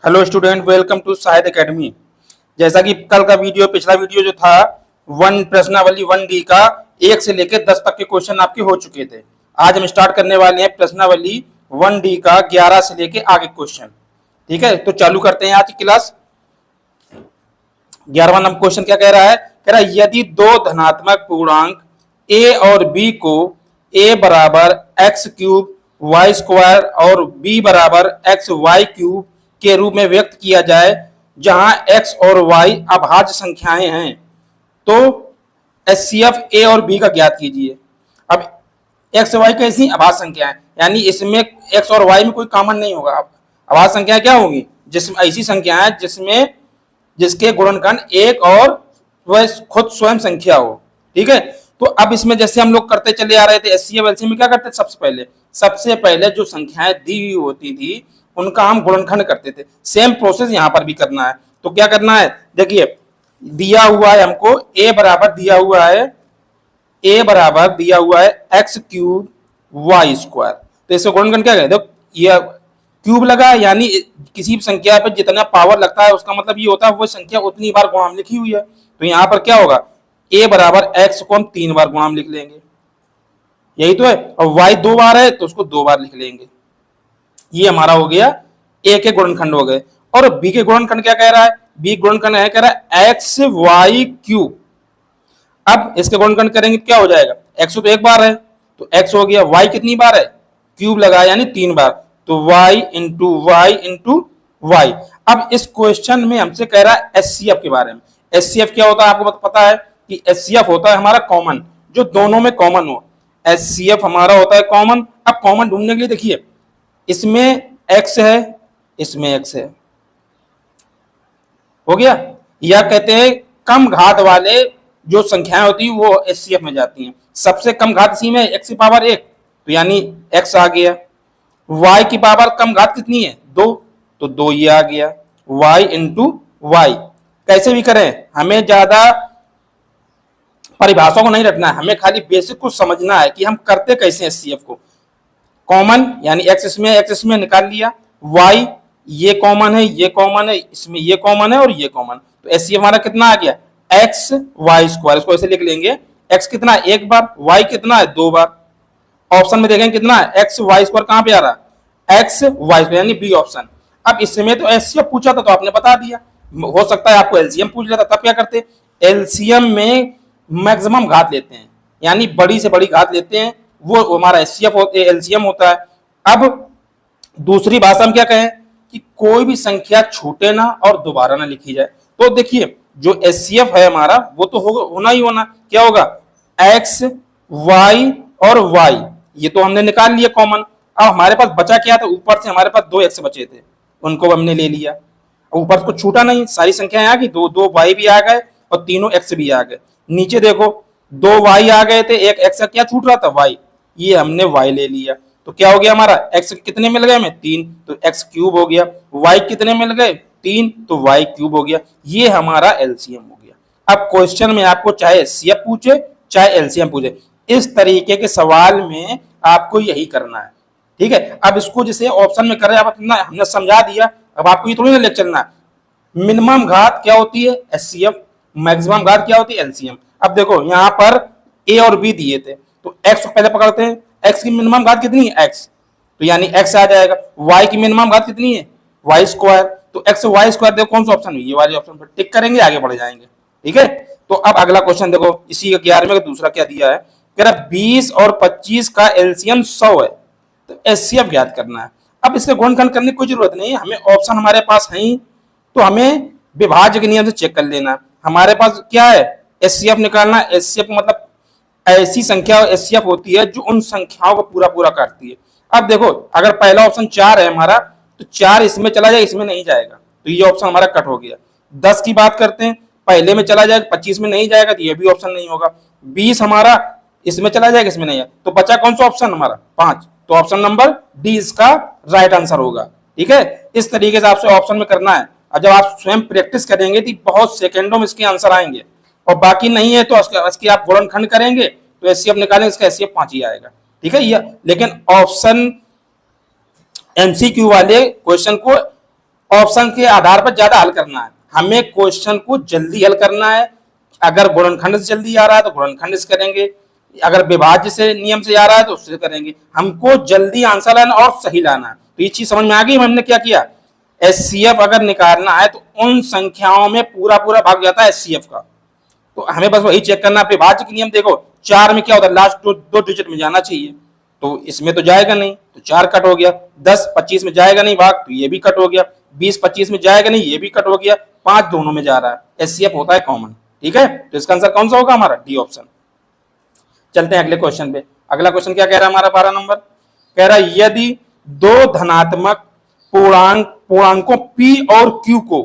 Hello student, welcome to Shahid Academy. जैसा कि कल का वीडियो, पिछला वीडियो जो था वन प्रश्नावली 1D का 1 से लेकर 10 तक के क्वेश्चन आपके हो चुके थे। आज हम स्टार्ट करने वाले हैं प्रश्नावली 1D का 11 से लेकर आगे क्वेश्चन। ठीक है, तो चालू करते हैं आज की क्लास। 11वां नंबर क्वेश्चन क्या कह रहा है? कह रहा है यदि दो धनात्मक पूर्णांक a और b को a बराबर एक्स क्यूब वाई स्क्वायर और b बराबर एक्स वाई क्यूब के रूप में व्यक्त किया जाए, जहां x और y अभाज्य संख्याएं हैं, तो HCF a और b का ज्ञात कीजिए। अब x और y कैसी अभाज्य संख्याएं, यानी इसमें x और y में कोई कॉमन नहीं होगा। अभाज्य संख्याएं क्या होंगी? जिसमें ऐसी संख्याएं जिसमें जिसके गुणनखंड एक और वह खुद स्वयं संख्या हो। ठीक है, तो अब इसमें जैसे हम लोग करते चले आ रहे थे HCF LCM में क्या करते थे? सबसे पहले जो संख्याएं दी हुई होती थी उनका हम गुणनखंड करते थे। सेम प्रोसेस यहां पर भी करना है। तो क्या करना है, देखिए दिया हुआ है हमको a बराबर दिया हुआ है एक्स क्यूब वाई स्क्वायर। तो इसका गुणनखंड क्या है? देखो ये क्यूब लगा, यानी किसी भी संख्या पर जितना पावर लगता है उसका मतलब ये होता है वो संख्या उतनी बार गुणाम लिखी हुई है। तो यहाँ पर क्या होगा, a बराबर x को हम 3 बार गुणाम लिख लेंगे, यही तो है। और y 2 बार है तो उसको 2 बार लिख लेंगे। ये हमारा हो गया a के गुणनखंड हो गए। और b के गुणनखंड क्या कह रहा है? b गुणनखंड है, कह रहा है एक्स वाई क्यूब। अब इसके गुणनखंड करेंगे क्या हो जाएगा? x तो एक बार है तो x हो गया, y कितनी बार है? क्यूब लगा यानी 3 बार, तो y into Y into Y. अब इस क्वेश्चन में हमसे कह रहा है HCF के बारे में। HCF क्या होता है आपको पता है कि HCF होता है हमारा कॉमन, जो दोनों में कॉमन हो। HCF हमारा होता है कॉमन। अब कॉमन ढूंढने के लिए देखिए, इसमें x है, इसमें x है, हो गया। या कहते हैं कम घात वाले जो संख्याएं होती है वो HCF में जाती हैं। सबसे कम घात इसी में x की पावर 1, तो यानी x आ गया। y की पावर कम घात कितनी है? 2, तो 2 ये आ गया, y इंटू वाई। कैसे भी करें, हमें ज्यादा परिभाषा को नहीं रखना है, हमें खाली बेसिक को समझना है कि हम करते कैसे HCF को। कॉमन यानी x इसमें निकाल लिया, y ये कॉमन है, ये कॉमन है, इसमें ये कॉमन है और ये कॉमन, तो HCF हमारा कितना आ गया? X Y square. इसको ऐसे लिख लेंगे, x कितना है? 1 बार, y कितना है? 2 बार। ऑप्शन में देखेंगे कितना है? एक्स वाई स्क्वायर कहां पे आ रहा है? एक्स वाई स्क्वायर यानी बी ऑप्शन। अब इसमें तो HCF पूछा था तो आपने बता दिया, हो सकता है आपको LCM पूछ लेता, तब क्या करते? LCM में मैक्सिमम घात लेते हैं, यानी बड़ी से बड़ी घात लेते हैं, वो हमारा LCM होता है। अब दूसरी भाषा में क्या कहें कि कोई भी संख्या छूटे ना और दोबारा ना लिखी जाए। तो देखिए जो HCF है हमारा वो तो होना ही होना। क्या होगा? x y और y, ये तो हमने निकाल लिया कॉमन। अब हमारे पास बचा क्या था? ऊपर से हमारे पास 2x बचे थे, उनको हमने ले लिया। ऊपर को छूटा नहीं, सारी संख्याएं आ गई, 2 y भी आ गए और तीनों x भी आ गए। नीचे देखो 2 y आ गए थे, एक x का क्या छूट रहा था? y, ये हमने y ले लिया। तो क्या हो गया हमारा? x कितने मिल गए हमें? 3, तो x क्यूब हो गया। y कितने मिल गए? 3, तो y क्यूब हो गया। ये हमारा LCM हो गया। अब क्वेश्चन में आपको चाहे HCF पूछे चाहे LCM पूछे, इस तरीके के सवाल में आपको यही करना है। ठीक है, अब इसको जैसे ऑप्शन में कर रहे हैं, हमने समझा दिया, अब आपको ये थोड़ी ना लेकर चलना है। मिनिमम घात क्या होती है? HCF। मैक्सिमम घात क्या होती है? LCM। अब देखो यहाँ पर a और b दिए थे, तो x को पहले पकड़ते हैं। x की मिनिमम घात कितनी है? x, तो यानी x आ जाएगा। y की मिनिमम घात कितनी है? y स्क्वायर, तो x y स्क्वायर देखो कौन सा ऑप्शन है? ये वाले ऑप्शन पर टिक करेंगे, आगे बढ़ जाएंगे। ठीक है, तो अब अगला क्वेश्चन देखो, इसी का 11वें का दूसरा क्या दिया है? कह रहा 20 और 25 का LCM 100 है, तो HCF ज्ञात करना है। अब इसके गुणनखंड करने की कोई जरूरत नहीं है, हमें ऑप्शन हमारे पास है ही, तो हमें विभाज्य के नियम से चेक कर लेना। हमारे पास क्या है? HCF निकालना। HCF मतलब ऐसी संख्या HCF होती है जो उन संख्याओं को पूरा करती है। अब देखो अगर पहला ऑप्शन 4 है हमारा, तो 4 इसमें चला जाए, इसमें नहीं जाएगा, तो ये ऑप्शन हमारा कट हो गया। 10 की बात करते हैं, पहले में चला जाएगा, 25 में नहीं जाएगा, तो ये भी ऑप्शन नहीं होगा। 20 हमारा इसमें चला जाएगा, इसमें नहीं है, तो बचा कौन सा ऑप्शन हमारा? 5, तो ऑप्शन नंबर डी इसका राइट आंसर होगा। ठीक है, इस तरीके से आपसे ऑप्शन में करना है, और जब आप स्वयं प्रैक्टिस करेंगे तो बहुत सेकंडों में इसके आंसर आएंगे, और बाकी नहीं है तो इसकी आप गुणनखंड करेंगे तो HCF निकालेंगे, इसका HCF 5 ही आएगा। ठीक है, लेकिन ऑप्शन MCQ वाले क्वेश्चन को ऑप्शन के आधार पर ज्यादा हल करना है, हमें क्वेश्चन को जल्दी हल करना है। अगर गुणनखंड से जल्दी आ रहा है तो गुणनखंड से करेंगे, अगर विभाज्य से नियम से आ रहा है तो उससे करेंगे। हमको जल्दी आंसर लाना और सही लाना है। तो ये चीज समझ में आ गई। हमने क्या किया, एचसीएफ अगर निकालना है तो उन संख्याओं में पूरा पूरा भाग जाता है एचसीएफ का। तो हमें बस वही चेक करना है। विभाज्य के नियम देखो, 4 में क्या होता है, लास्ट दो डिजिट में जाना चाहिए, तो इसमें तो जाएगा नहीं, तो 4 कट हो गया। 10 25 में जाएगा नहीं भाग, तो ये भी कट हो गया। 20 25 में जाएगा नहीं, ये भी कट हो गया। 5 दोनों में जा रहा है, एचसीएफ होता है कॉमन। ठीक है, तो इसका आंसर कौन सा होगा हमारा, डी ऑप्शन। चलते हैं अगले क्वेश्चन पे। अगला क्वेश्चन क्या कह रहा है हमारा, 12 नंबर कह रहा है यदि दो धनात्मक पूर्णांकों p और q को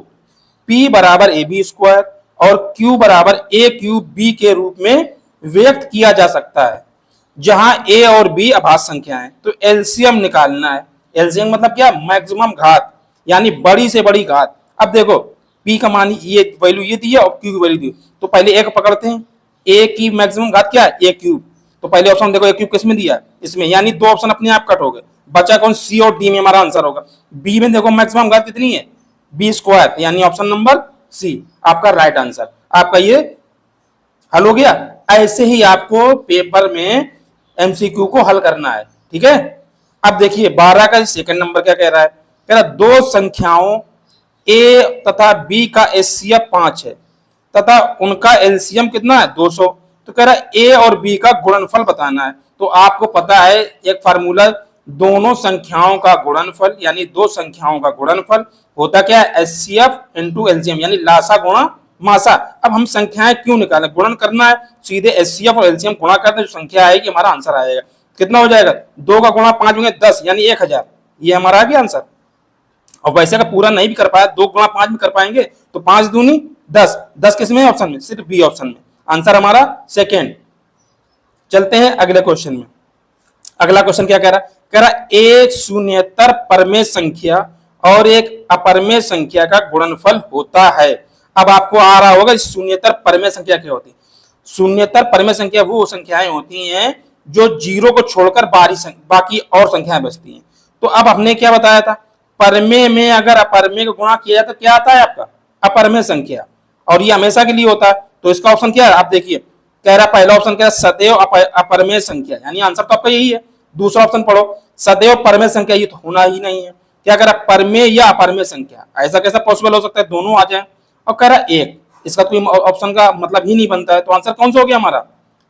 p बराबर ए बी स्क्वायर और q बराबर ए क्यूब b के रूप में व्यक्त किया जा सकता है, जहां a और b अभाज्य संख्या है, तो एलसीएम निकालना है। एलसीएम मतलब क्या, मैक्सिमम घात, यानी बड़ी से बड़ी घात। अब देखो p का मान ये वैल्यू ये दी है और q की वैल्यू दी, तो पहले एक पकड़ते हैं। a की मैक्सिमम घात क्या है, ए क्यूब। तो पहले ऑप्शन देखो ए क्यूब किसमें दिया है, इसमें, यानी 2 ऑप्शन अपने आप कट हो गए। बचा कौन, सी और डी में हमारा आंसर होगा। बी में देखो मैक्सिमम घात कितनी है, बी स्क्वायर, यानी ऑप्शन नंबर सी आपका राइट आंसर। आपका ये हल हो गया। ऐसे ही आपको पेपर में एमसीक्यू को हल करना है। ठीक है, अब देखिए 12 का सेकंड नंबर क्या कह रहा है, कह रहा दो संख्याओं ए तथा बी का एचसीएफ 5 है तथा उनका एलसीएम कितना है, 200। तो कह रहा है ए और बी का गुणनफल बताना है। तो आपको पता है एक फार्मूला, दोनों संख्याओं का गुणनफल, यानी दो संख्याओं का गुणनफल होता क्या है, एचसीएफ इंटू एलसीएम, यानी लासा गुणा मासा। अब हम संख्याएं क्यों निकालें, गुणन करना है, सीधे एचसीएफ और एलसीएम गुणा करते हैं, जो संख्या आएगी हमारा आंसर आएगा। कितना हो जाएगा, 2 का गुणा 5 होंगे 10, यानी 1000। ये हमारा आ गया आंसर। और वैसे का पूरा नहीं भी कर पाया, 2 गुणा 5 में कर पाएंगे, तो 5 दूनी 10, 10 किसमें ऑप्शन में, सिर्फ बी ऑप्शन में। आंसर हमारा सेकेंड। चलते हैं अगले क्वेश्चन में। अगला क्वेश्चन क्या कह रहा है, कह रहा एक शून्येतर परमेय संख्या और एक अपरमेय संख्या का गुणनफल होता है। अब आपको आ रहा होगा शून्येतर परमेय संख्या क्या होती है। शून्येतर परमेय संख्या वो संख्याएं होती हैं जो 0 को छोड़कर बाकी और संख्याएं बचती हैं। तो अब हमने क्या बताया था, परमेय में अगर अपरमेय को गुणा किया जाए तो क्या आता है आपका, अपरमेय संख्या, और ये हमेशा के लिए होता है। तो इसका ऑप्शन क्या है, आप देखिए, कह रहा पहला ऑप्शन क्या है, सदैव अपरमेय संख्या, यानी आंसर तो आपका यही है। दूसरा ऑप्शन पढ़ो, सदैव परमेय संख्या, ये तो होना ही नहीं है। क्या कह रहा, परमेय या अपरमेय संख्या, ऐसा कैसा पॉसिबल हो सकता है, दोनों आ जाए। और कह रहा एक, इसका कोई ऑप्शन का मतलब ही नहीं बनता है। तो आंसर कौन सा हो गया हमारा,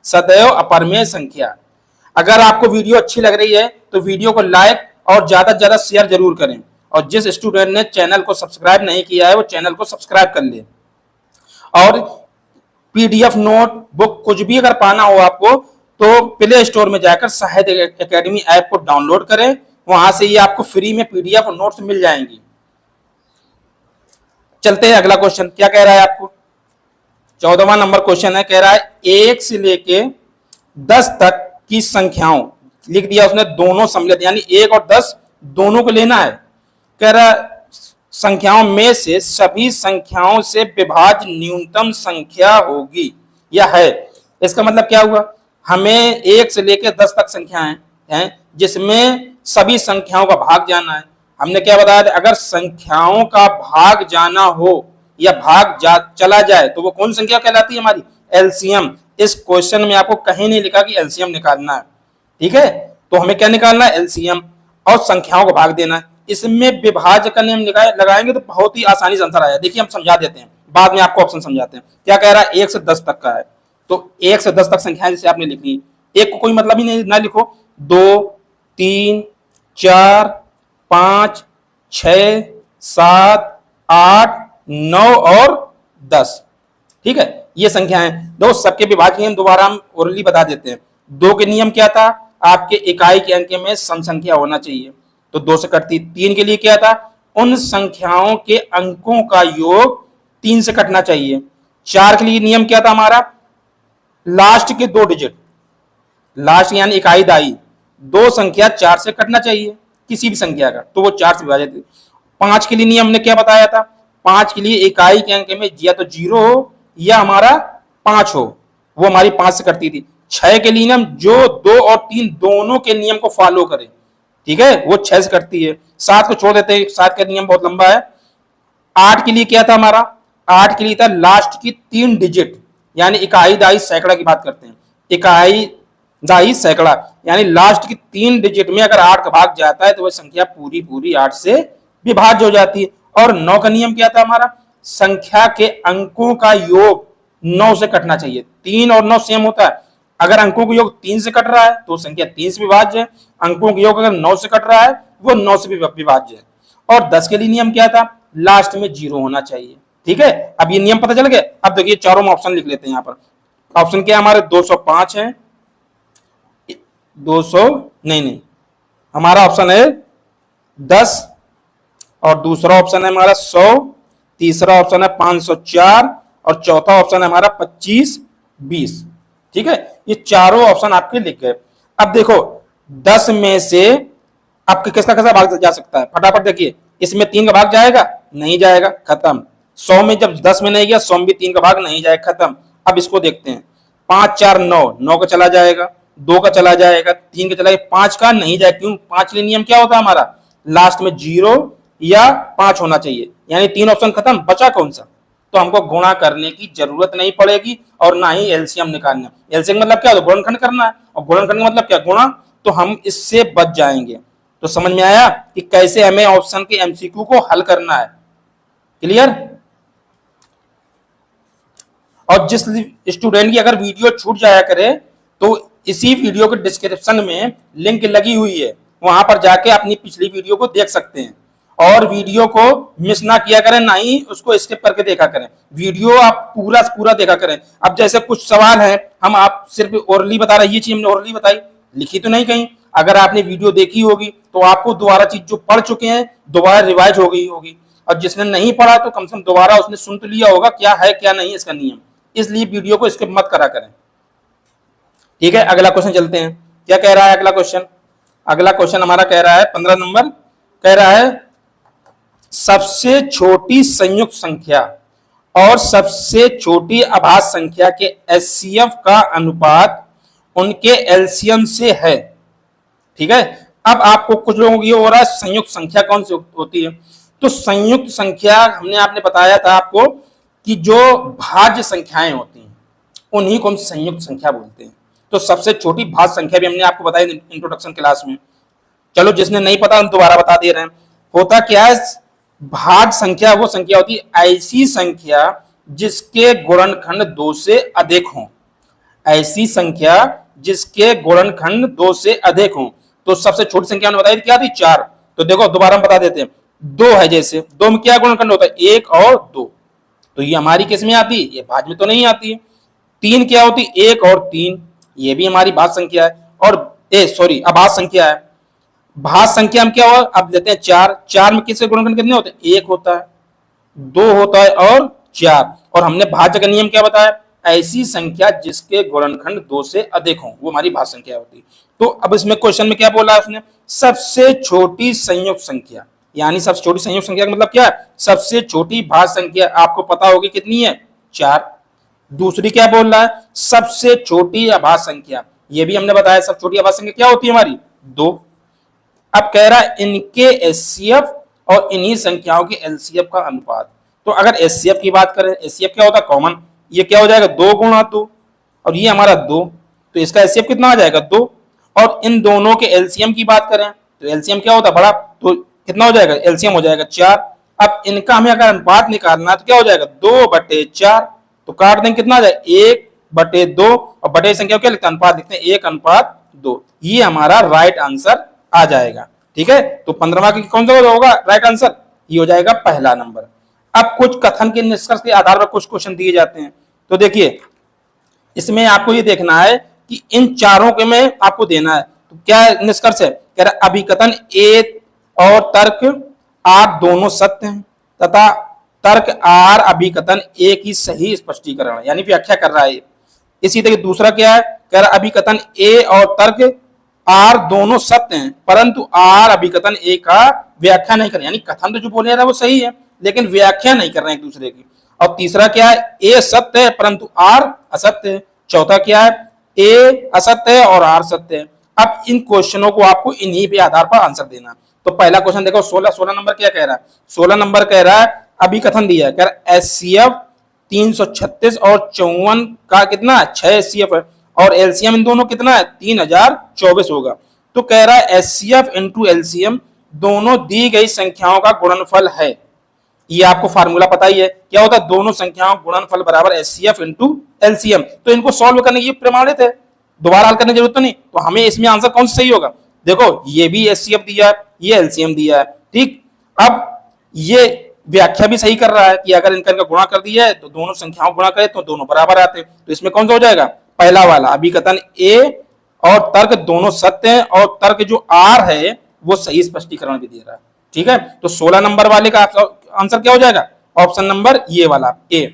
सदैव अपरमेय संख्या। अगर आपको वीडियो अच्छी लग रही है तो वीडियो को लाइक और ज्यादा से ज्यादा शेयर जरूर करें, और जिस स्टूडेंट ने चैनल को सब्सक्राइब नहीं किया है वो चैनल को सब्सक्राइब कर ले। और पीडीएफ नोट बुक कुछ भी अगर पाना हो आपको तो प्ले स्टोर में जाकर साहित्य एकेडमी ऐप को डाउनलोड करें, वहां से ये आपको फ्री में पीडीएफ और नोट्स मिल जाएंगी। चलते हैं अगला क्वेश्चन, क्या कह रहा है आपको, 14वां नंबर क्वेश्चन है। कह रहा है 1 से लेके 10 तक की संख्याओं, लिख दिया उसने दोनों सम्मिलित, यानी 1 और 10 दोनों को लेना है। कह रहा संख्याओं में से सभी संख्याओं से विभाज्य न्यूनतम संख्या होगी या है। इसका मतलब क्या हुआ, हमें 1 से लेकर 10 तक संख्याएं हैं जिसमें सभी संख्याओं का भाग जाना है। हमने क्या बताया था, अगर संख्याओं का भाग जाना हो या चला जाए तो वो कौन संख्या कहलाती है, हमारी एलसीएम। इस क्वेश्चन में आपको कहीं नहीं लिखा कि एलसीएम निकालना है। ठीक है, तो हमें क्या निकालना है, एलसीएम, और संख्याओं को भाग देना है। इसमें विभाज्य का नियम लगाएंगे तो बहुत ही आसानी से आंसर आया। देखिए हम समझा देते हैं, बाद में आपको ऑप्शन समझाते हैं। क्या कह रहा है, 1 से 10 तक का है, तो 1 से 10 तक संख्याएं जैसे आपने लिखनी, एक को कोई मतलब ही नहीं, ना लिखो। 2 3 4 5 6 7 8 9 और 10। ठीक है, ये संख्याएं दो, सबके विभाज्य नियम दोबारा हम ओरली बता देते हैं। 2 के नियम क्या था, आपके इकाई के अंक में सम संख्या होना चाहिए, तो 2 से कटती। 3 के लिए क्या था, उन संख्याओं के अंकों का योग 3 से कटना चाहिए। 4 के लिए नियम क्या था हमारा, लास्ट के 2 डिजिट, लास्ट यानी इकाई दाई, 2 संख्या 4 से कटना चाहिए किसी भी संख्या का, तो वो 4 से विभाजित। 5 के लिए नियम ने क्या बताया था, 5 के लिए इकाई के अंक में या तो 0 हो या हमारा 5 हो, वो हमारी 5 से कटती थी। 6 के लिए नियम जो 2 और 3 दोनों के नियम को फॉलो करे, ठीक है, वो 6 से कटती है। 7 को छोड़ देते हैं, 7 का नियम बहुत लंबा है, 8 के लिए क्या था हमारा, 8 के लिए था लास्ट की 3 डिजिट, यानी इकाई दहाई सैकड़ा की बात करते हैं, इकाई दहाई सैकड़ा, यानी लास्ट की 3 डिजिट में अगर 8 का भाग जाता है तो वह संख्या पूरी पूरी 8 से विभाज्य हो जाती है। और 9 का नियम क्या था हमारा, संख्या के अंकों का योग 9 से कटना चाहिए। 3 और 9 सेम होता है, अगर अंकों का योग 3 से कट रहा है तो संख्या 3 से विभाज्य है, अंकों का योग अगर 9 से कट रहा है वो 9 से विभाज्य है। और 10 के लिए नियम क्या था, लास्ट में 0 होना चाहिए। ठीक है, अब ये नियम पता चल गया। अब देखिए चारों में ऑप्शन लिख लेते हैं। यहाँ पर ऑप्शन क्या है हमारे, 205 है, 200 नहीं, हमारा ऑप्शन है 10, और दूसरा ऑप्शन है हमारा 100, तीसरा ऑप्शन है 504, और चौथा ऑप्शन है हमारा 25 20। ठीक है, ये चारों ऑप्शन आपके लिख गए। अब देखो 10 में से आपके किसका कैसा भाग जा सकता है, फटाफट देखिए। इसमें 3 का भाग जाएगा, नहीं जाएगा, खत्म। 100 में जब 10 में नहीं गया, 100 में भी 3 का भाग नहीं जाएगा, खत्म। अब इसको देखते हैं, 5 4 9, 9 का चला जाएगा, 2 का चला जाएगा, 3 का चला जाएगा, 5 का नहीं जाएगा। क्यों, 5 के नियम क्या होता है हमारा, लास्ट में 0 या 5 होना चाहिए, यानी 3 ऑप्शन खत्म, बचा कौन सा। तो हमको गुणा करने की जरूरत नहीं पड़ेगी और ना ही एलसीएम निकालना। एलसीएम मतलब क्या, तो गुणनखंड करना है, और गुणनखंड का मतलब क्या, गुणा। तो हम इससे बच जाएंगे। तो समझ में आया कि कैसे हमें ऑप्शन के एमसीक्यू को हल करना है। क्लियर। और जिस स्टूडेंट की अगर वीडियो छूट जाया करे तो इसी वीडियो के डिस्क्रिप्शन में लिंक लगी हुई है, वहां पर जाके अपनी पिछली वीडियो को देख सकते हैं। और वीडियो को मिस ना किया करें, ना ही उसको स्किप करके देखा करें, वीडियो आप पूरा पूरा देखा करें। अब जैसे कुछ सवाल है, हम आप सिर्फ ओरली बता रहे हैं, ये चीज हमने ओरली बताई, लिखी तो नहीं कहीं। अगर आपने वीडियो देखी होगी तो आपको दोबारा चीज जो पढ़ चुके हैं दोबारा रिवाइज हो गई होगी, और जिसने नहीं पढ़ा तो कम से कम दोबारा उसने सुन तो लिया होगा क्या है क्या नहीं इसका नियम। इसलिए वीडियो को स्किप मत करा करें। ठीक है, अगला क्वेश्चन चलते हैं। क्या कह रहा है अगला क्वेश्चन, अगला क्वेश्चन हमारा कह रहा है 15 नंबर, कह रहा है सबसे छोटी संयुक्त संख्या और सबसे छोटी अभाज्य संख्या के एचसीएफ का अनुपात उनके एलसीएम से है। ठीक है, अब आपको कुछ लोगों को ये हो रहा है संयुक्त संख्या कौन सी होती है। तो संयुक्त संख्या हमने आपने बताया था आपको कि जो भाज्य संख्याएं होती हैं उन्हीं को हम संयुक्त संख्या बोलते हैं। तो सबसे छोटी भाज्य संख्या भी हमने आपको बताई इंट्रोडक्शन क्लास में। चलो जिसने नहीं पता हम दोबारा बता दे रहे हैं। होता क्या है, भाज्य संख्या वो संख्या होती है ऐसी संख्या जिसके गुणनखंड 2 से अधिक हों, ऐसी संख्या जिसके गुणनखंड 2 से अधिक हों। तो सबसे छोटी संख्या हमने बताई क्या थी, 4। तो देखो दोबारा हम बता देते हैं, 2 है, जैसे 2 में क्या गुणनखंड होता है, 1 और 2। तो ये हमारी किस में आती है, ये भाज्य में तो नहीं आती है। 3 क्या होती है, 1 और 3, ये भी हमारी भाज्य संख्या है। और अभाज्य संख्या है। भाज्य संख्या हम क्या हो, अब लेते हैं 4। 4 में किसके गुणनखंड कितने होते हैं, 1 होता है, 2 होता है और 4। और हमने भाज्य का नियम क्या बताया, ऐसी संख्या जिसके गुणनखंड 2 से अधिक हो वो हमारी भाज्य संख्या होती है। तो अब इसमें क्वेश्चन में क्या बोला है उसने, सबसे छोटी संयुक्त संख्या, यानी सबसे छोटी संयुक्त संख्या का मतलब क्या है, सबसे छोटी भाज्य संख्या आपको पता होगी कितनी है, 4। दूसरी क्या बोल रहा है, सबसे छोटी अभाज्य संख्या, ये भी हमने बताया सबसे छोटी अभाज्य संख्या क्या होती है हमारी, 2। अब कह रहा है इनके एचसीएफ और इन्हीं संख्याओं के एलसीएफ का अनुपात। तो अगर एचसीएफ की बात करें, एचसीएफ क्या होता है, कॉमन, ये क्या हो जाएगा 2 गुणा 2, और ये हमारा 2, तो इसका एचसीएफ कितना आ जाएगा 2। और इन दोनों के एलसीएम की बात करें तो एलसीएम क्या होता है बड़ा, तो कितना हो जाएगा, एलसीएम हो जाएगा 4। अब इनका हमें अगर अनुपात निकालना है तो क्या हो जाएगा 2/4, तो काट देंगे कितना आ जाएगा 1/2, और बटे संख्या क्या लिखते हैं, अनुपात लिखते हैं 1/2। ये हमारा राइट आंसर आ जाएगा। ठीक है, तो 15वां की कौन सा होगा राइट आंसर, ये हो जाएगा पहला नंबर। अब कुछ कथन के निष्कर्ष के आधार पर कुछ क्वेश्चन दिए जाते हैं। तो देखिए इसमें आपको ये देखना है कि इन चारों के में आपको देना है। तो क्या निष्कर्ष है, कह रहा अभिकथन ए और तर्क आर दोनों सत्य हैं तथा तर्क आर अभिकथन ए की सही स्पष्टीकरण है, यानी व्याख्या कर रहा है। इसी तरह दूसरा क्या है, कह रहा अभिकथन ए और तर्क आर दोनों सत्य हैं परंतु आर अभिकथन ए का व्याख्या नहीं कर रहे, यानी कथन तो जो बोले रहा है वो सही है लेकिन व्याख्या नहीं कर रहे हैं एक दूसरे की। और तीसरा क्या है, ए सत्य है परंतु आर असत्य है। चौथा क्या है, ए असत्य है और आर सत्य है। अब इन क्वेश्चनों को आपको इन्हीं पे आधार पर आंसर देना। तो पहला क्वेश्चन देखो 16 नंबर क्या कह रहा है, 16 नंबर कह रहा है अभी कथन दिया है, कह रहा एचसीएफ 336 और 54 का कितना 6 एचसीएफ है, और एलसीएम इन दोनों कितना है 3024 होगा। तो कह रहा है एचसीएफ इंटू एलसीएम दोनों दी गई संख्याओं का गुणनफल है। ये आपको फार्मूला पता ही है, क्या होता है, दोनों संख्याओं गुणनफल बराबर एचसीएफ इंटू एलसीएम। तो इनको सॉल्व करने की प्रमाणित है, दोबारा हल करने की जरूरत नहीं। तो हमें इसमें आंसर कौन सा सही होगा, देखो ये भी एचसीएफ दिया है, ये एलसीएम दिया है, ठीक। अब ये व्याख्या भी सही कर रहा है कि अगर इनका गुणा कर दिया है तो दोनों संख्याओं गुणा करें तो दोनों बराबर आते हैं। तो इसमें कौन सा हो जाएगा, पहला वाला। अभिकथन ए और तर्क दोनों सत्य हैं, और तर्क जो आर है वो सही स्पष्टीकरण भी दे रहा है, ठीक है। तो 16 नंबर वाले का आंसर क्या हो जाएगा, ऑप्शन नंबर ये वाला ए।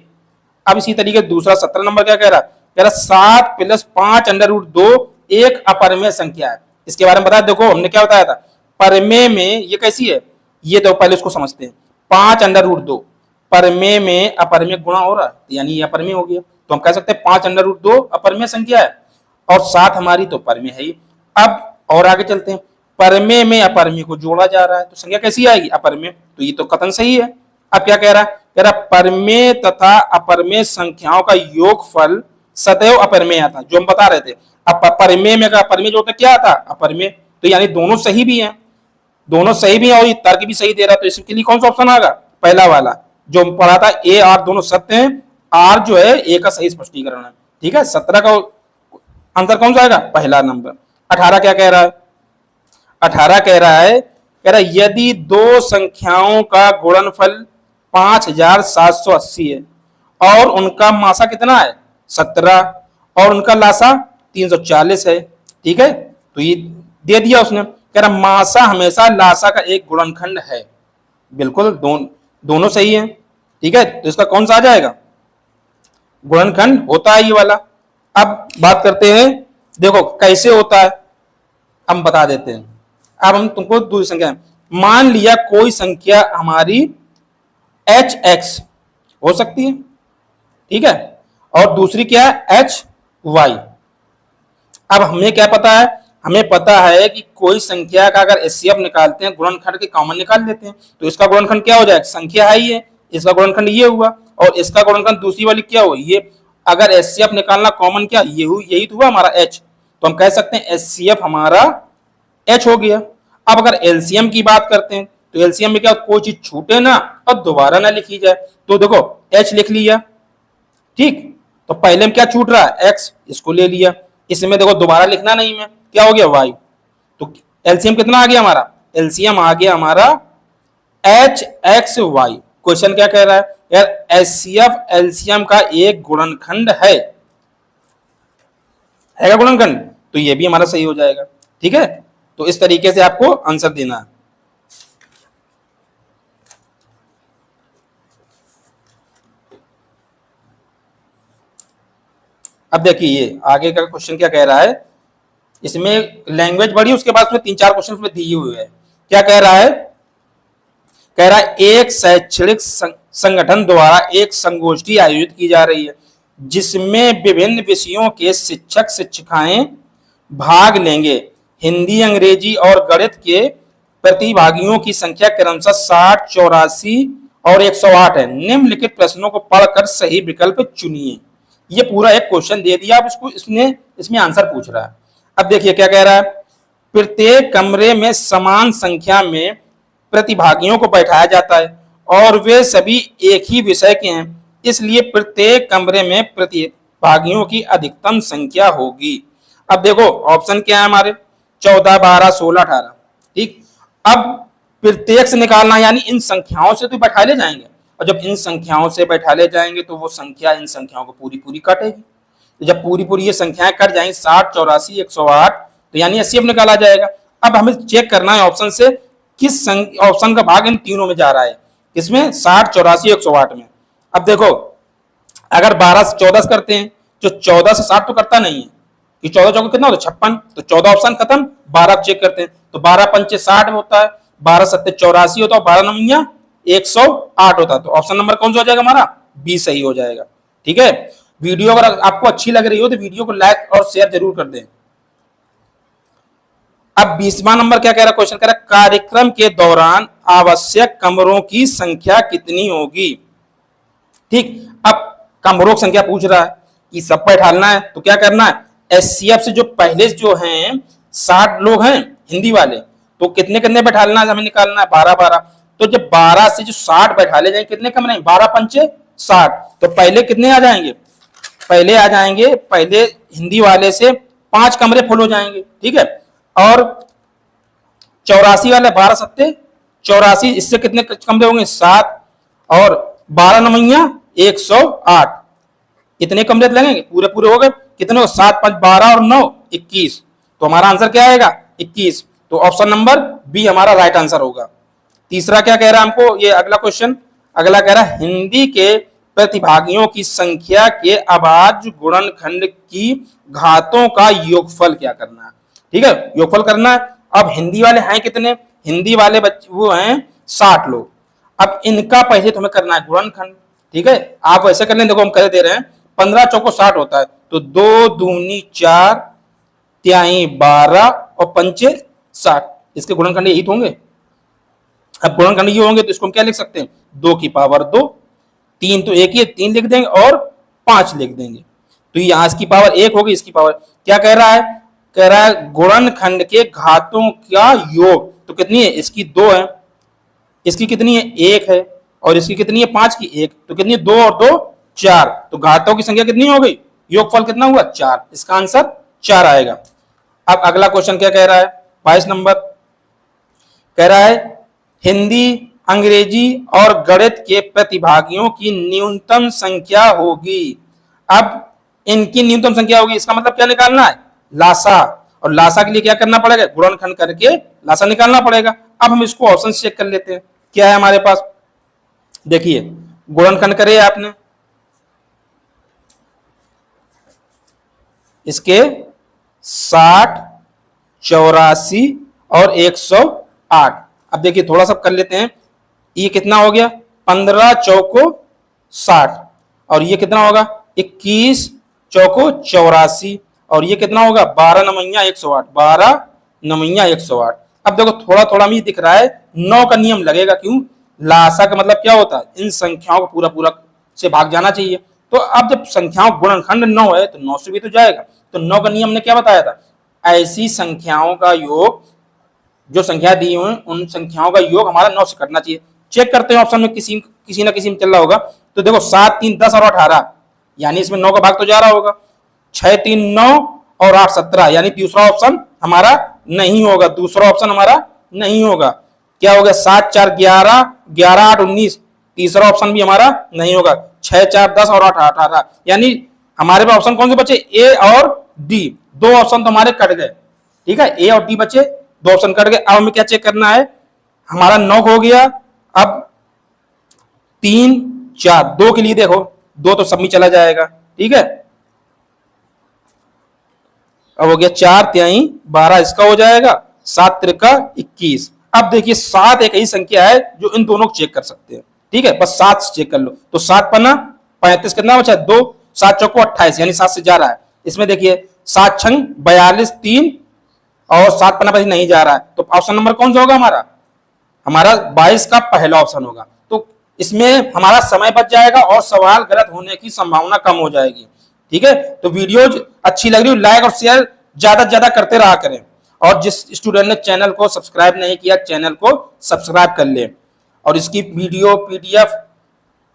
अब इसी तरीके दूसरा 17 नंबर क्या कह रहा है, कह रहा 7 + 5 √2 एक अपरिमेय संख्या है। इसके बारे में बताया, देखो हमने क्या बताया था, परिमेय में ये कैसी है, ये तो पहले उसको समझते हैं। 5 √2 परिमेय में अपरिमेय गुणा हो रहा है, यानी ये अपरिमेय हो गया। तो हम कह सकते हैं 5 √2 अपरिमेय संख्या है, और 7 हमारी तो परिमेय है ही। अब और आगे चलते हैं, परिमेय में अपरिमेय को जोड़ा जा रहा है तो संख्या कैसी आएगी, अपरिमेय। तो ये तो कथन सही है। अब क्या कह रहा है, कह रहा परिमेय तथा अपरिमेय संख्याओं का योगफल सदैव अपरिमेय आता, जो हम बता रहे थे। अब परिमेय में का अपरिमेय जो होता है क्या आता, अपरिमेय। तो यानी दोनों सही भी हैं, दोनों सही भी हैं, और ये तर्क भी सही दे रहा है। तो इसके लिए कौन सा ऑप्शन आएगा, पहला वाला जो पढ़ा था, ए आर दोनों सत्य हैं, आर जो है ए का सही स्पष्टीकरण है, ठीक है। 17 का आंसर कौन सा आएगा, पहला नंबर। 18 क्या कह रहा है, 18 कह रहा है, यदि दो संख्याओं का गुणनफल 5780 है और उनका मासा कितना है 17 और उनका लासा 340 है, ठीक है। तो ये दे दिया उसने, कह रहा मासा हमेशा लासा का एक गुणनखंड है। बिल्कुल दोनों सही है, ठीक है। तो इसका कौन सा आ जाएगा, गुणनखंड होता है ये वाला। अब बात करते हैं, देखो कैसे होता है हम बता देते हैं। अब हम तुमको दूसरी संख्या, मान लिया कोई संख्या हमारी hx हो सकती है, ठीक है, और दूसरी क्या है hy। अब हमें क्या पता है, हमें पता है कि कोई संख्या का अगर एचसीएफ निकालते हैं गुणनखंड के कॉमन निकाल लेते हैं, तो इसका गुणनखंड क्या हो जाएगा, संख्या है ये, इसका गुणनखंड ये हुआ, और इसका गुणनखंड दूसरी वाली क्या हुआ ये। अगर एचसीएफ निकालना कॉमन क्या ये हुई, यही तो हुआ हमारा h, तो हम कह सकते हैं एचसीएफ हमारा h हो गया। अब अगर एलसीएम की बात करते हैं तो एलसीएम में क्या कोई चीज छूटे ना और दोबारा ना लिखी जाए। तो देखो h लिख लिया, ठीक, तो पहले में क्या छूट रहा है x, इसको ले लिया, इसमें देखो दोबारा लिखना नहीं है, क्या हो गया y। तो एलसीएम कितना आ गया हमारा, एलसीएम आ गया हमारा hxy। क्वेश्चन क्या कह रहा है यार, एचसीएफ एलसीएम का एक गुणनखंड है का गुणनखंड, तो ये भी हमारा सही हो जाएगा, ठीक है। तो इस तरीके से आपको आंसर देना है। अब देखिए ये आगे का क्वेश्चन क्या कह रहा है, इसमें लैंग्वेज बड़ी, उसके बाद में 3-4 क्वेश्चन में दिए हुए हैं। क्या कह रहा है, कह रहा है एक शैक्षणिक संगठन द्वारा एक संगोष्ठी आयोजित की जा रही है जिसमें विभिन्न विषयों के शिक्षक शिक्षिकाएं भाग लेंगे। हिंदी, अंग्रेजी और गणित के प्रतिभागियों की संख्या क्रमशः 60, 84 और 108 है। निम्नलिखित प्रश्नों को पढ़कर सही विकल्प चुनिए। ये पूरा एक क्वेश्चन दे दिया, अब इसको इसमें आंसर पूछ रहा है। अब देखिए क्या कह रहा है, प्रत्येक कमरे में समान संख्या में प्रतिभागियों को बैठाया जाता है और वे सभी एक ही विषय के हैं, इसलिए प्रत्येक कमरे में प्रतिभागियों की अधिकतम संख्या होगी। अब देखो ऑप्शन क्या है हमारे, 14, 12, 16, 18, ठीक। अब प्रत्येक से निकालना, यानी इन संख्याओं से तो बैठा ले जाएंगे, और जब इन संख्याओं से बैठा ले जाएंगे तो वो संख्या इन संख्याओं को पूरी पूरी काटेगी। तो जब पूरी पूरी ये संख्याएं कट जाएंगी 60, 84, 108, तो यानी एचसीएफ निकाला जाएगा। अब हमें चेक करना है ऑप्शन से किस ऑप्शन का भाग इन तीनों में जा रहा है, किसमें 60, 84, 108 में। अब देखो अगर 12 से 14 करते हैं, जो 14 से 60 तो करता नहीं है, कि 14 चौका कितना होता है 56, तो 14 ऑप्शन खत्म। 12 चेक करते हैं तो 12 पंचे 60 होता है, 12 सत्ते 84 होता है, 12 नौया 108 होता है। तो ऑप्शन नंबर कौन सा हो जाएगा हमारा, बी सही हो जाएगा, ठीक है। वीडियो अगर आपको अच्छी लग रही हो तो वीडियो को लाइक और शेयर जरूर कर दें। अब 20वां नंबर क्या कह रहा है, क्वेश्चन कह रहा है कार्यक्रम के दौरान आवश्यक कमरों की संख्या कितनी होगी। ठीक, अब कमरों की संख्या पूछ रहा है कि सब बैठालना है, तो क्या करना है, एचसीएफ से जो पहले जो हैं 60 लोग हैं हिंदी वाले, तो कितने कितने बैठालना है, हमें निकालना है 12-12। तो जब 12 से जो 60 बैठाले जाएंगे, कितने कमरे हैं, 12 पंचे 60, तो पहले कितने आ जाएंगे, पहले आ जाएंगे, पहले हिंदी वाले से 5 कमरे फुल हो जाएंगे। ठीक है, और 84 वाले 12 सत्ते 84, इससे कितने कमरे होंगे, 7, और 12 नमैया 108, इतने कमरे लगेंगे, पूरे पूरे हो गए, कितने हो, 7 5 12 और 9 21, तो हमारा आंसर क्या आएगा 21। तो ऑप्शन नंबर बी हमारा राइट आंसर होगा। तीसरा क्या कह रहा है हमको, ये अगला क्वेश्चन, अगला कह रहा है हिंदी के प्रतिभागियों की संख्या के अभाज्य गुणनखंड की घातों का योगफल क्या करना है। ठीक है, योगफल करना है। अब हिंदी वाले हैं कितने, हिंदी वाले बच्चे वो हैं 60 लोग। अब इनका पहले तुम्हें करना है गुणनखंड। ठीक है, आप वैसे कर लें, देखो हम कर दे रहे हैं, 15 चौको 60 होता है, तो 2 दूनी 4 त्याई 12 और पंचे 60, इसके गुणनखंड यही तो होंगे। अब गुणनखंड ये होंगे तो इसको हम क्या लिख सकते हैं, 2 की पावर 2, 3 तो एक ही, 3 लिख देंगे और 5 लिख देंगे, तो यहाँ इसकी पावर 1 होगी, इसकी पावर क्या कह रहा है, कह रहा है गुणनखंड के घातों का योग, तो कितनी है, इसकी 2 है, इसकी कितनी है 1 है, और इसकी कितनी है 5 की 1, तो कितनी है 2 और 2 4, तो घातों की संख्या कितनी हो गई, योगफल कितना हुआ 4, इसका आंसर 4 आएगा। अब अगला क्वेश्चन क्या कह रहा है, 22 नंबर कह रहा है हिंदी, अंग्रेजी और गणित के प्रतिभागियों की न्यूनतम संख्या होगी। अब इनकी न्यूनतम संख्या होगी, इसका मतलब क्या निकालना है, लासा, और लासा के लिए क्या करना पड़ेगा, गुणनखंड करके लासा निकालना पड़ेगा। अब हम इसको ऑप्शन चेक कर लेते हैं, क्या है हमारे पास, देखिए गुणनखंड करे आपने, इसके 60 84 और 108। अब देखिए थोड़ा सा कर लेते हैं, ये कितना हो गया, 15 चौको 60, और ये कितना होगा 21 चौको 84, और ये कितना होगा 12 नमैया 108, 12 नमैया 108। अब देखो थोड़ा थोड़ा में दिख रहा है 9 का नियम लगेगा, क्यों, लासा का मतलब क्या होता है, इन संख्याओं को पूरा पूरा से भाग जाना चाहिए। तो अब जब संख्याओं गुणनखंड 9 है तो 9 से भी तो जाएगा, तो 9 का नियम ने क्या बताया था, ऐसी संख्याओं का योग, जो संख्या दी हुई उन संख्याओं का योग हमारा 9 से करना चाहिए। चेक करते हैं ऑप्शन में किसी ना किसी में चल रहा होगा, तो देखो 7 3 10 और 18, यानी इसमें 9 का भाग तो जा रहा होगा, 6 3 9 और 8 17, यानी दूसरा ऑप्शन हमारा नहीं होगा, दूसरा ऑप्शन हमारा नहीं होगा। क्या हो गया, 7 4 11 11 8 19, तीसरा ऑप्शन भी हमारा नहीं होगा, 6 4 10 और 8 18, यानी हमारे पास ऑप्शन कौन से बचे, ए और डी, 2 ऑप्शन तो हमारे कट गए। ठीक है, ए और डी बचे, 2 ऑप्शन कट गए। अब हमें क्या चेक करना है, हमारा 9 हो गया, अब 3 4 2 के लिए देखो, 2 तो सब में चला जाएगा। ठीक है, अब हो गया 4 त्याई 12, इसका हो जाएगा, 7 त्रिका 21। अब देखिए 7 एक ही संख्या है जो इन दोनों को चेक कर सकते हैं। ठीक है, बस 7 से चेक कर लो, तो 7 पन्ना 35, कितना बचा 2, 7 चौको 28, यानी 7 से जा रहा है। इसमें देखिए 7 छंग 42 3, और 7 पन्ना नहीं जा रहा है, तो ऑप्शन नंबर कौन सा होगा हमारा, हमारा 22 का पहला ऑप्शन होगा। तो इसमें हमारा समय बच जाएगा और सवाल गलत होने की संभावना कम हो जाएगी। ठीक है, तो वीडियो अच्छी लग रही है, लाइक और शेयर ज्यादा से ज्यादा करते रहा करें, और जिस स्टूडेंट ने चैनल को सब्सक्राइब नहीं किया, चैनल को सब्सक्राइब कर ले, और इसकी वीडियो पीडीएफ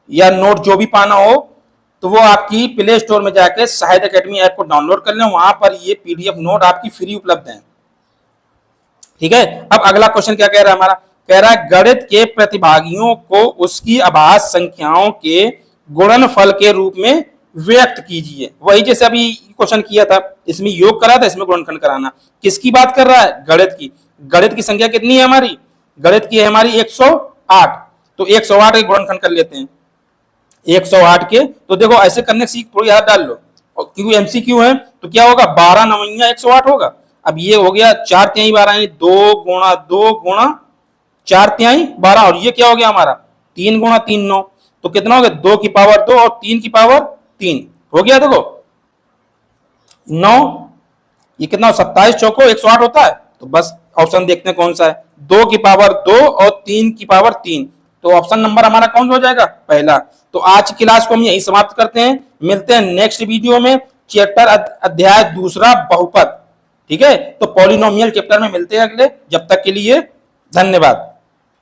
या नोट जो भी पाना हो तो वो आपकी प्ले स्टोर में जाके साहित्य एकेडमी ऐप को डाउनलोड कर लें, वहां पर ये पीडीएफ नोट आपकी फ्री उपलब्ध है। ठीक है, अब अगला क्वेश्चन क्या कह रहा है हमारा, कह रहा है गणित के प्रतिभागियों को उसकी अभाज्य संख्याओं के गुणनफल के रूप में व्यक्त कीजिए। वही जैसे अभी क्वेश्चन किया था, इसमें योग करा था, इसमें गुणनखंड कराना। किसकी बात कर रहा है, गणित की। गणित की संख्या कितनी है हमारी, गणित की है हमारी 108, तो 108 के गुणनखंड कर लेते हैं 108 के। तो देखो ऐसे करने सीख, थोड़ी याद डाल लो, और क्योंकि एमसीक्यू है तो क्या होगा, 12 नवैया 108 होगा। अब ये हो गया 4 तिहाई 12, यानी 2 गुणा 2 गुणा 4 तिहाई 12, और ये क्या हो गया हमारा 3 गुणा 3 9, तो कितना हो गया 2 की पावर 2 और 3 की पावर 3 हो गया। देखो 9, ये कितना 27 चौको 108 होता है, तो बस ऑप्शन देखते हैं कौन सा है, 2 की पावर 2 और 3 की पावर 3। तो ऑप्शन नंबर हमारा कौन सा हो जाएगा, पहला। तो आज की क्लास को हम यही समाप्त करते हैं, मिलते हैं नेक्स्ट वीडियो में, चैप्टर अध्याय दूसरा बहुपद। ठीक है, तो पॉलिनोमियल चैप्टर में मिलते हैं अगले। जब तक के लिए धन्यवाद।